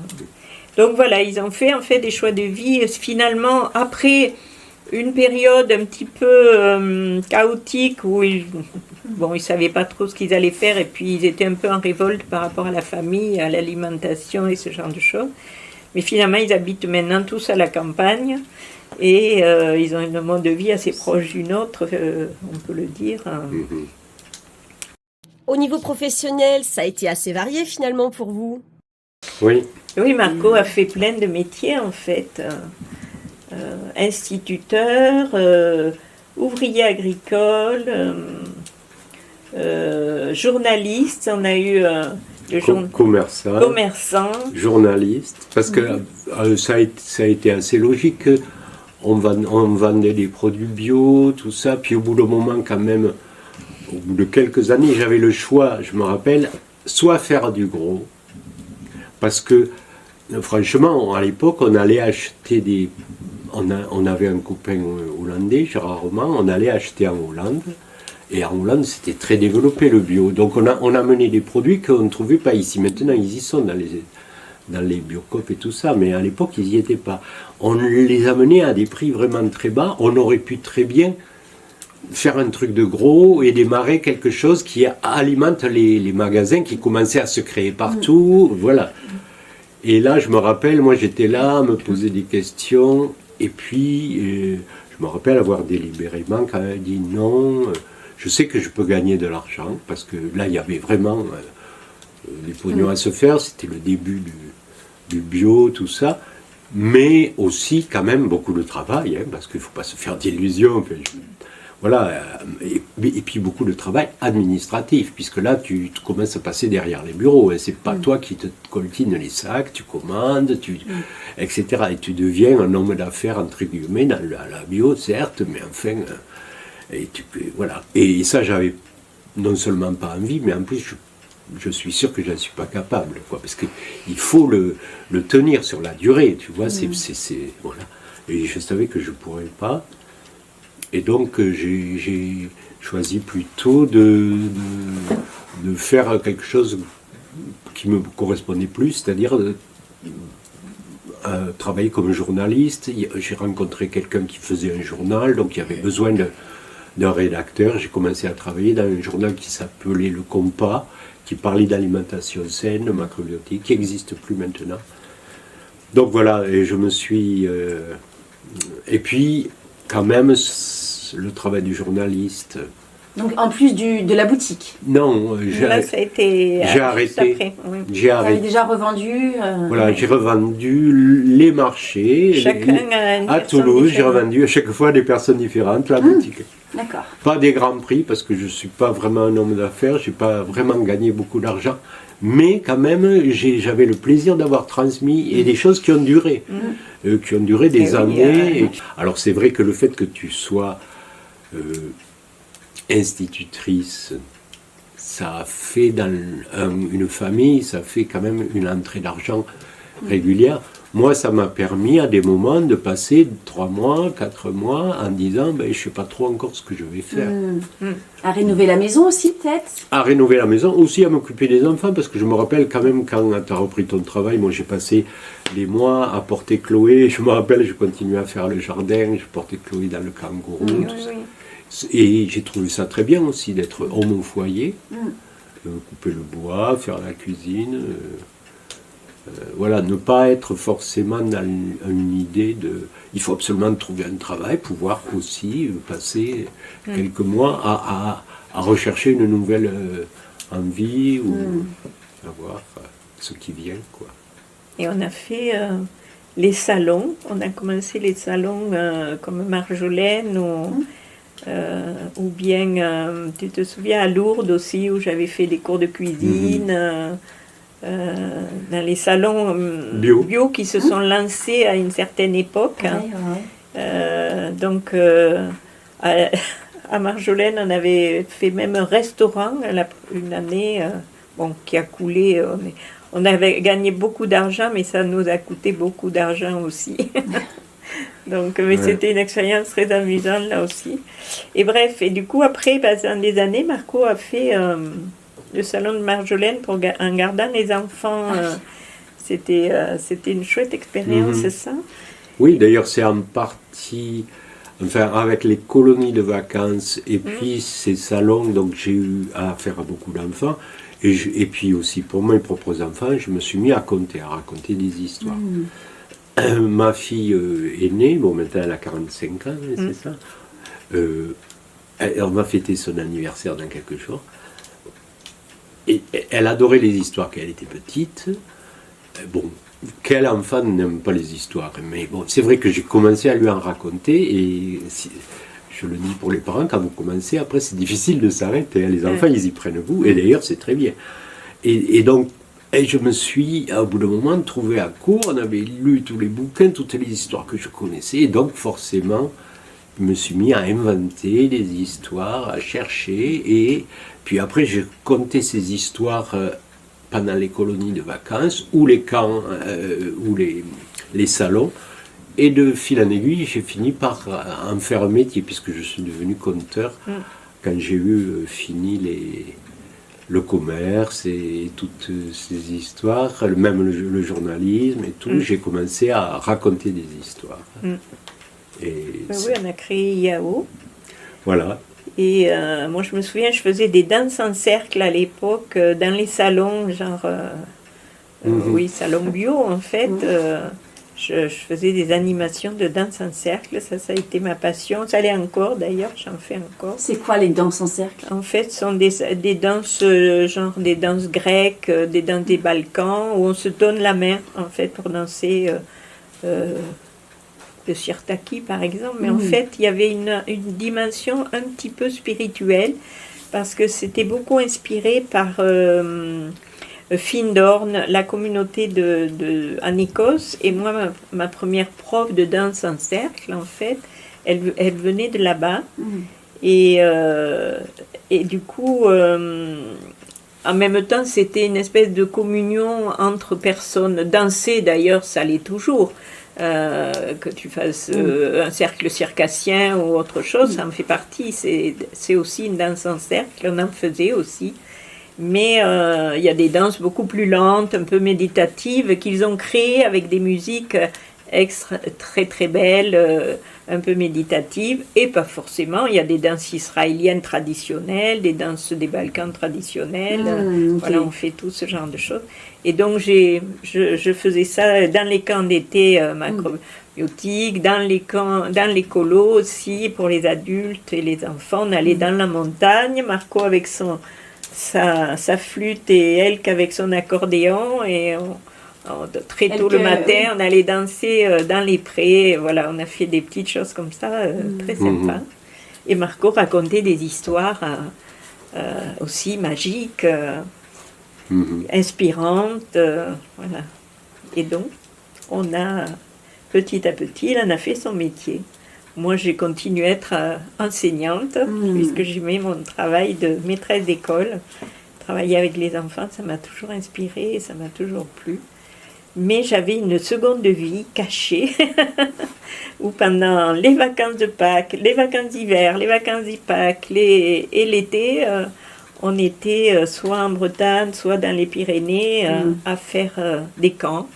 Donc voilà, ils ont fait des choix de vie. Finalement, après une période un petit peu chaotique où ils savaient pas trop ce qu'ils allaient faire et puis ils étaient un peu en révolte par rapport à la famille, à l'alimentation et ce genre de choses. Mais finalement, ils habitent maintenant tous à la campagne et ils ont un mode de vie assez proche d'une autre, on peut le dire. Au niveau professionnel, ça a été assez varié finalement pour vous. Oui. Oui, Marco a fait plein de métiers en fait. Instituteur, ouvrier agricole, journaliste, on a eu... commerçant, journaliste, parce que ça a été assez logique. On vendait des produits bio, tout ça, puis au bout d'un moment, quand même, au bout de quelques années, j'avais le choix, je me rappelle, soit faire du gros, parce que franchement, à l'époque, on allait acheter on avait un copain hollandais, rarement, on allait acheter en Hollande. Et en Hollande, c'était très développé le bio. Donc on a amené des produits qu'on ne trouvait pas ici. Maintenant, ils y sont dans les Biocoop et tout ça, mais à l'époque, ils n'y étaient pas. On les amenait à des prix vraiment très bas. On aurait pu très bien faire un truc de gros et démarrer quelque chose qui alimente les magasins qui commençaient à se créer partout. Voilà. Et là, je me rappelle, moi j'étais là, me poser des questions, et puis je me rappelle avoir délibérément quand même dit non. Je sais que je peux gagner de l'argent, parce que là, il y avait vraiment des pognons à se faire, c'était le début du bio, tout ça, mais aussi quand même beaucoup de travail, parce qu'il ne faut pas se faire d'illusions. Voilà, et puis beaucoup de travail administratif, puisque là, tu commences à passer derrière les bureaux, et c'est pas toi qui te coltines les sacs, tu commandes, etc. Et tu deviens un homme d'affaires, entre guillemets, dans la bio, certes, mais enfin... voilà. Et ça, j'avais non seulement pas envie, mais en plus, je suis sûr que je ne suis pas capable, parce qu'il faut le tenir sur la durée, tu vois, voilà. Et je savais que je ne pourrais pas, et donc j'ai choisi plutôt de faire quelque chose qui me correspondait plus, c'est-à-dire travaillé comme journaliste. J'ai rencontré quelqu'un qui faisait un journal, donc il y avait besoin d'un rédacteur. J'ai commencé à travailler dans un journal qui s'appelait Le Compas, qui parlait d'alimentation saine, de macrobiotique, qui n'existe plus maintenant. Donc voilà, et je me suis... et puis, quand même, le travail du journaliste... Donc en plus de la boutique. Non, Là, ça a été j'ai arrêté. après, oui. J'ai Vous avez arrêté. déjà revendu. Voilà, j'ai revendu les marchés. Chacun a une à personne Toulouse, j'ai différente. revendu à chaque fois des personnes différentes, la boutique. D'accord. Pas des grands prix, parce que je ne suis pas vraiment un homme d'affaires, je n'ai pas vraiment gagné beaucoup d'argent. Mais quand même, j'avais le plaisir d'avoir transmis et des choses qui ont duré. Qui ont duré des Et oui, années. Alors c'est vrai que le fait que tu sois institutrice, ça fait dans une famille, ça fait quand même une entrée d'argent régulière. Moi, ça m'a permis à des moments de passer 3 mois, 4 mois en disant je ne sais pas trop encore ce que je vais faire. À rénover la maison aussi, peut-être. À rénover la maison, aussi à m'occuper des enfants, parce que je me rappelle quand même quand tu as repris ton travail, moi j'ai passé des mois à porter Chloé, je me rappelle, je continuais à faire le jardin, je portais Chloé dans le kangourou, Oui, tout ça. oui. Et j'ai trouvé ça très bien aussi d'être homme au foyer, couper le bois, faire la cuisine, voilà, ne pas être forcément dans une idée de... Il faut absolument trouver un travail, pouvoir aussi passer quelques mois à rechercher une nouvelle envie ou savoir ce qui vient, quoi. Et on a fait les salons. On a commencé les salons comme Marjolaine ou bien, tu te souviens, à Lourdes aussi, où j'avais fait des cours de cuisine. Dans les salons bio qui se sont lancés à une certaine époque. Donc, à Marjolaine, on avait fait même un restaurant une année qui a coulé. On avait gagné beaucoup d'argent, mais ça nous a coûté beaucoup d'argent aussi. Donc, mais c'était une expérience très amusante là aussi. Et bref, et du coup, après, dans des années, Marco a fait le salon de Marjolaine en gardant les enfants. C'était une chouette expérience, c'est ça? Oui, d'ailleurs, c'est en partie... Enfin, avec les colonies de vacances et puis ces salons, donc j'ai eu à faire à beaucoup d'enfants. Et puis aussi pour mes propres enfants, je me suis mis à raconter des histoires. Ma fille aînée, bon maintenant elle a 45 ans, c'est ça. On va fêter son anniversaire dans quelques jours. Et elle adorait les histoires quand elle était petite. Bon, quel enfant n'aime pas les histoires? Mais bon, c'est vrai que j'ai commencé à lui en raconter et je le dis pour les parents, quand vous commencez, après c'est difficile de s'arrêter. Les enfants, ils y prennent goût et d'ailleurs c'est très bien. Et donc, je me suis, au bout d'un moment, trouvé à court. On avait lu tous les bouquins, toutes les histoires que je connaissais. Et donc, forcément, je me suis mis à inventer des histoires, à chercher. Et puis après, j'ai conté ces histoires pendant les colonies de vacances, ou les camps, ou les salons. Et de fil en aiguille, j'ai fini par en faire un métier, puisque je suis devenu conteur quand j'ai eu fini le commerce et toutes ces histoires, même le journalisme et tout, j'ai commencé à raconter des histoires. Et oui, on a créé Yao. Voilà. Et moi, je me souviens, je faisais des danses en cercle à l'époque, dans les salons, genre, oui, salon bio en fait. Je faisais des animations de danse en cercle, ça a été ma passion. Ça l'est encore d'ailleurs, j'en fais encore. C'est quoi les danses en cercle? En fait, ce sont des danses, genre des danses grecques, des danses des Balkans, où on se donne la main en fait pour danser le sirtaki par exemple. Mais en fait, il y avait une dimension un petit peu spirituelle, parce que c'était beaucoup inspiré par... Findorn, la communauté en Écosse, et moi, ma première prof de danse en cercle, en fait, elle venait de là-bas, et du coup, en même temps, c'était une espèce de communion entre personnes. Danser, d'ailleurs, ça l'est toujours. Que tu fasses un cercle circassien ou autre chose, ça en fait partie. C'est aussi une danse en cercle, on en faisait aussi. Mais il y a des danses beaucoup plus lentes, un peu méditatives, qu'ils ont créées avec des musiques très très belles, un peu méditatives, et pas forcément. Il y a des danses israéliennes traditionnelles, des danses des Balkans traditionnelles. Okay. Voilà, on fait tout ce genre de choses. Et donc je faisais ça dans les camps d'été macrobiotiques, dans les colos aussi, pour les adultes et les enfants. On allait dans la montagne, Marco avec sa flûte et Elke avec son accordéon, et très tôt le matin, on allait danser dans les prés. Voilà, on a fait des petites choses comme ça, très sympas. Et Marco racontait des histoires aussi magiques, inspirantes. Voilà. Et donc, on a, petit à petit, il en a fait son métier. Moi, j'ai continué à être enseignante, puisque j'aimais mon travail de maîtresse d'école. Travailler avec les enfants, ça m'a toujours inspirée et ça m'a toujours plu. Mais j'avais une seconde vie cachée, où pendant les vacances de Pâques, les vacances d'hiver, les vacances de Pâques et l'été, on était soit en Bretagne, soit dans les Pyrénées, à faire des camps.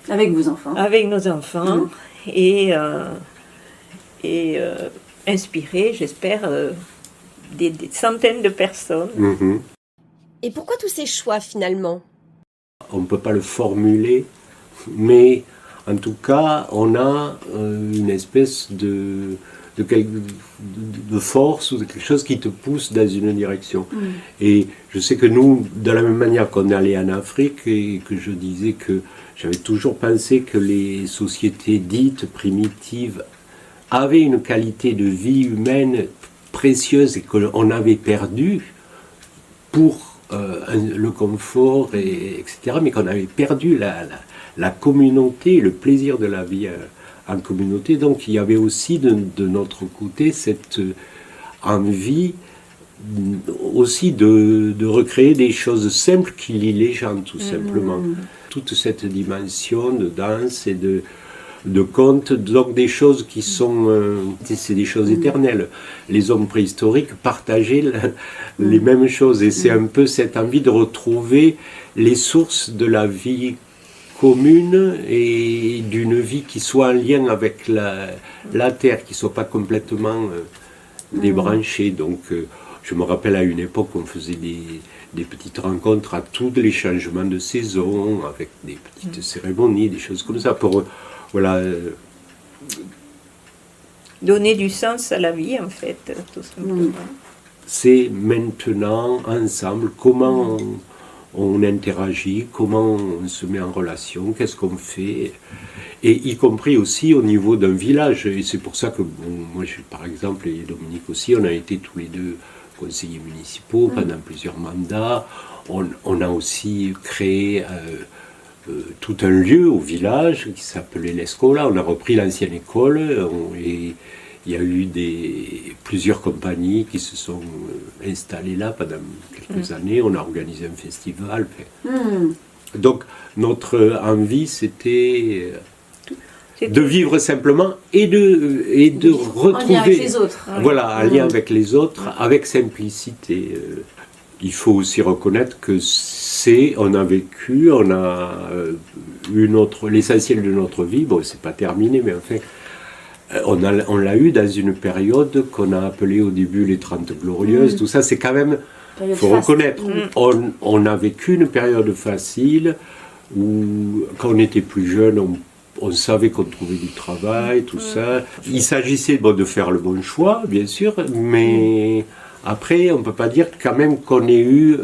Avec vos enfants. Avec nos enfants. Et inspirer, j'espère, des centaines de personnes. Et pourquoi tous ces choix finalement? On ne peut pas le formuler, mais en tout cas, on a une espèce de force ou de quelque chose qui te pousse dans une direction. Et je sais que nous, de la même manière qu'on est allé en Afrique, et que je disais que j'avais toujours pensé que les sociétés dites primitives avaient une qualité de vie humaine précieuse et qu'on avait perdu pour le confort, etc., mais qu'on avait perdu la communauté, le plaisir de la vie en communauté. Donc il y avait aussi de notre côté cette envie aussi de recréer des choses simples qui lient les gens, tout simplement. Toute cette dimension de danse et de contes, donc des choses qui sont, c'est des choses éternelles. Les hommes préhistoriques partageaient les mêmes choses, et c'est un peu cette envie de retrouver les sources de la vie commune et d'une vie qui soit en lien avec la terre, qui ne soit pas complètement débranchée. Donc je me rappelle à une époque on faisait des petites rencontres à tous les changements de saison, avec des petites cérémonies, des choses comme ça, pour voilà. Donner du sens à la vie, en fait, tout simplement. C'est maintenant, ensemble, comment on interagit, comment on se met en relation, qu'est-ce qu'on fait, et y compris aussi au niveau d'un village. Et c'est pour ça que moi, par exemple, et Dominique aussi, on a été tous les deux conseillers municipaux pendant plusieurs mandats. On a aussi créé tout un lieu au village qui s'appelait l'Escola. On a repris l'ancienne école et il y a eu plusieurs compagnies qui se sont installées là pendant quelques années. On a organisé un festival. Donc notre envie, c'était de vivre simplement et de retrouver... En lien avec les autres. Voilà, en lien avec les autres, avec simplicité. Il faut aussi reconnaître que on a vécu, on a eu l'essentiel de notre vie, bon, c'est pas terminé, mais enfin, on l'a eu dans une période qu'on a appelée au début les 30 Glorieuses, tout ça, c'est quand même, il faut reconnaître, on a vécu une période facile, où quand on était plus jeune, on savait qu'on trouvait du travail, tout ça. Il s'agissait de faire le bon choix, bien sûr, mais après, on ne peut pas dire quand même qu'on ait eu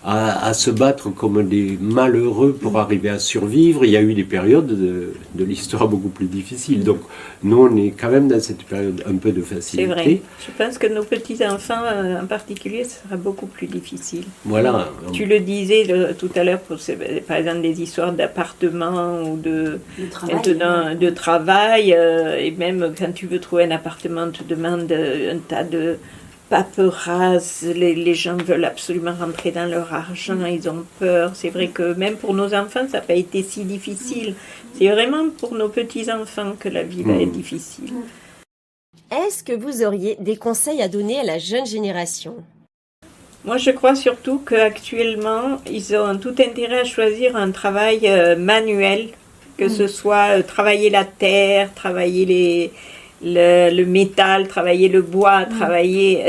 à se battre comme des malheureux pour arriver à survivre. Il y a eu des périodes de l'histoire beaucoup plus difficiles. Donc, nous, on est quand même dans cette période un peu de facilité. C'est vrai. Je pense que nos petits-enfants, en particulier, ce sera beaucoup plus difficile. Voilà. Tu le disais tout à l'heure, par exemple, des histoires d'appartements ou de travail. Et même quand tu veux trouver un appartement, tu demandes un tas de paperasse, les gens veulent absolument rentrer dans leur argent, ils ont peur. C'est vrai que même pour nos enfants, ça n'a pas été si difficile. C'est vraiment pour nos petits-enfants que la vie va être difficile. Est-ce que vous auriez des conseils à donner à la jeune génération? Moi, je crois surtout qu'actuellement, ils ont tout intérêt à choisir un travail manuel, que ce soit travailler la terre, travailler le métal, travailler le bois,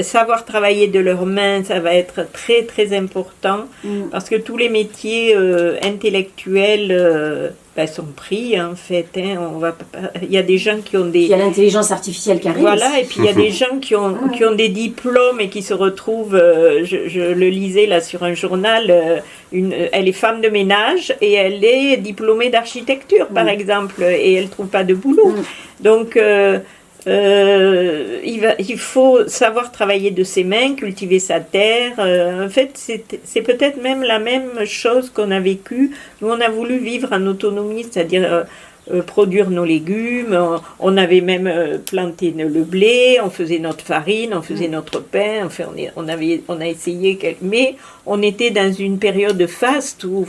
savoir travailler de leurs mains, ça va être très très important, parce que tous les métiers intellectuels sont pris en fait. Il y a des gens qui ont des... Il y a l'intelligence artificielle qui arrive. Voilà, et puis il y a des gens qui ont des diplômes et qui se retrouvent, je le lisais là sur un journal, elle est femme de ménage et elle est diplômée d'architecture par exemple, et elle ne trouve pas de boulot. Donc il faut savoir travailler de ses mains, cultiver sa terre. En fait, c'est peut-être même la même chose qu'on a vécu. Nous, on a voulu vivre en autonomie, c'est-à-dire produire nos légumes. On avait même planté le blé, on faisait notre farine, on faisait notre pain. Enfin, on a essayé, mais on était dans une période de faste où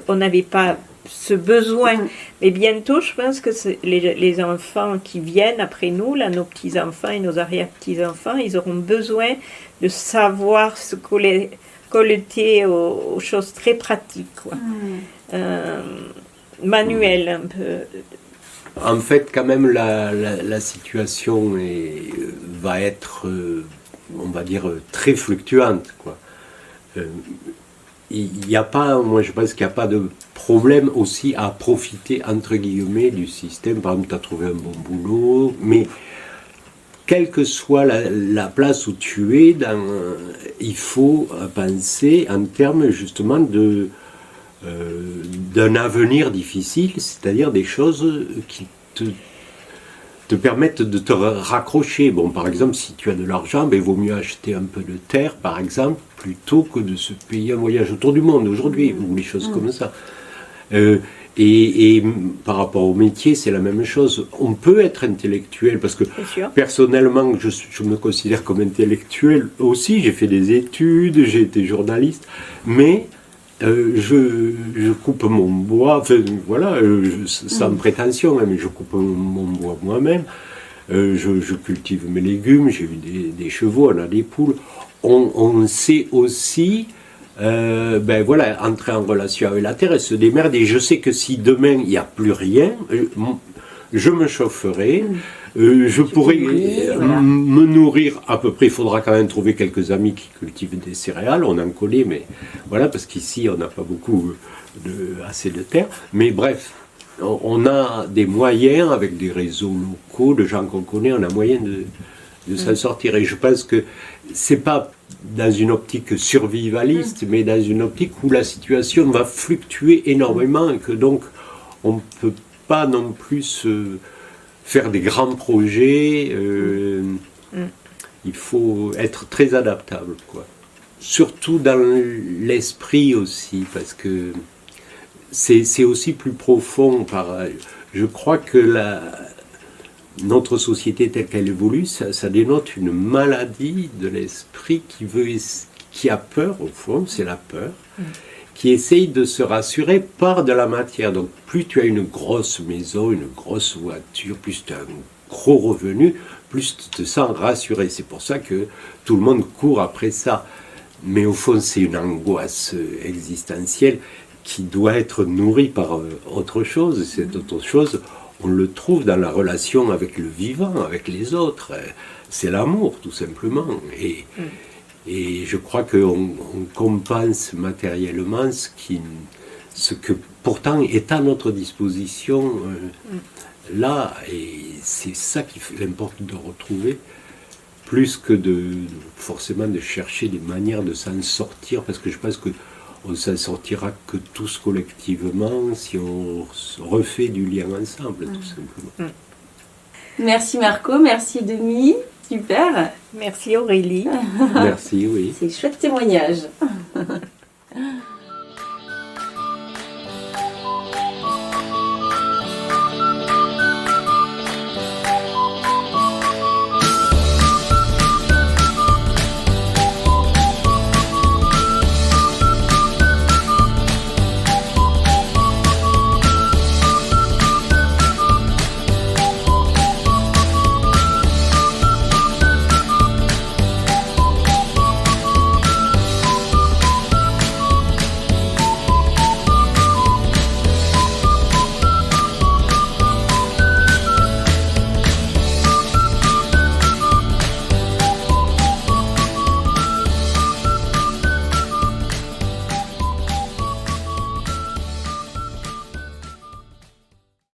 on n'avait pas ce besoin. Mais bientôt, je pense que les enfants qui viennent après nous, là, nos petits-enfants et nos arrière-petits-enfants, ils auront besoin de savoir se colleter aux choses très pratiques, quoi. Manuelles, un peu. En fait, quand même, la situation va être, on va dire, très fluctuante, quoi. Il n'y a pas, moi je pense qu'il n'y a pas de problème aussi à profiter entre guillemets du système. Par exemple, tu as trouvé un bon boulot, mais quelle que soit la place où tu es, il faut penser en termes justement d'un avenir difficile, c'est-à-dire des choses qui te permettent de te raccrocher. Bon, par exemple, si tu as de l'argent, il vaut mieux acheter un peu de terre, par exemple, plutôt que de se payer un voyage autour du monde aujourd'hui, ou des choses comme ça. Et par rapport au métier, c'est la même chose. On peut être intellectuel, parce que personnellement, je me considère comme intellectuel aussi. J'ai fait des études, j'ai été journaliste, mais je coupe mon bois, enfin voilà, sans prétention, hein, mais je coupe mon bois moi-même, je cultive mes légumes, j'ai eu des chevaux, on a des poules. On sait aussi entrer en relation avec la terre et se démerder. Je sais que si demain il n'y a plus rien, je me chaufferai. Je pourrais me nourrir à peu près. Il faudra quand même trouver quelques amis qui cultivent des céréales. On en connaît, mais voilà, parce qu'ici, on n'a pas assez de terre. Mais bref, on a des moyens, avec des réseaux locaux, de gens qu'on connaît, on a moyen de s'en sortir. Et je pense que c'est pas dans une optique survivaliste, mais dans une optique où la situation va fluctuer énormément et que donc on ne peut pas non plus faire des grands projets, il faut être très adaptable, quoi. Surtout dans l'esprit aussi, parce que c'est aussi plus profond. Je crois que notre société telle qu'elle évolue, ça dénote une maladie de l'esprit qui a peur, au fond, c'est la peur, qui essaye de se rassurer par de la matière. Donc plus tu as une grosse maison, une grosse voiture, plus tu as un gros revenu, plus tu te sens rassuré. C'est pour ça que tout le monde court après ça. Mais au fond, c'est une angoisse existentielle qui doit être nourrie par autre chose. Cette autre chose, on le trouve dans la relation avec le vivant, avec les autres. C'est l'amour, tout simplement. Et je crois qu'on compense matériellement ce que pourtant est à notre disposition là. Et c'est ça qu'il importe de retrouver, plus que forcément de chercher des manières de s'en sortir, parce que je pense qu'on ne s'en sortira que tous collectivement si on refait du lien ensemble, tout simplement. Merci Marco, merci Demi, super. Merci Aurélie. Merci, oui. C'est chouette témoignage.